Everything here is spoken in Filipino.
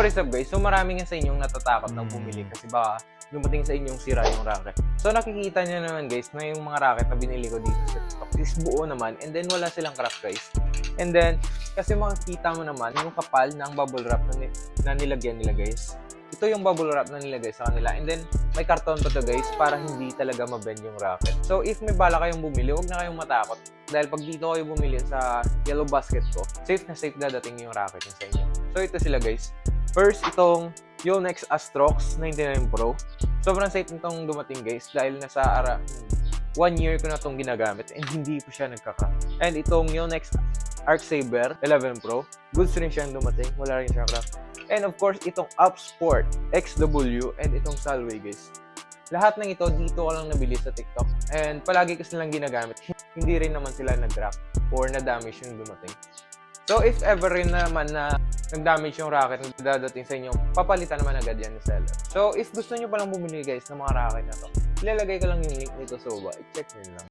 What is up guys? So marami nga sa inyong natatakot na bumili kasi baka dumating sa inyong sira yung racket. So nakikita nyo naman guys na yung mga racket na binili ko dito sa TikTok is buo naman and then wala silang crack guys. And then kasi makikita mo naman yung kapal ng bubble wrap na nilagyan nila guys. Ito yung bubble wrap na nilagay sa kanila and then may karton pa to guys para hindi talaga mabend yung racket. So if may bala kayong bumili, huwag na kayong matakot. Dahil pag dito kayo bumili sa yellow basket ko, safe na safe dadating yung racket nyo sa inyo. So ito sila guys. First, itong Yonex Astrox 99 Pro. Sobrang safe nitong dumating guys dahil nasa 1 year ko na itong ginagamit and hindi po siya nagkaka. And itong Yonex Arc Saber 11 Pro, goods rin siyang dumating, wala rin siyang crack. And of course, itong Upsport XW and itong Salway guys. Lahat ng ito dito ko lang nabili sa TikTok and palagi ko silang ginagamit. Hindi rin naman sila nag-crack or na-damage yung dumating. So if ever rin naman na nag-damage yung racket na dadating sa inyo, papalitan naman agad yan ni seller. So if gusto nyo palang bumili guys ng mga racket na to, ilalagay ko lang yung link nito sa baba. I-check nyo lang.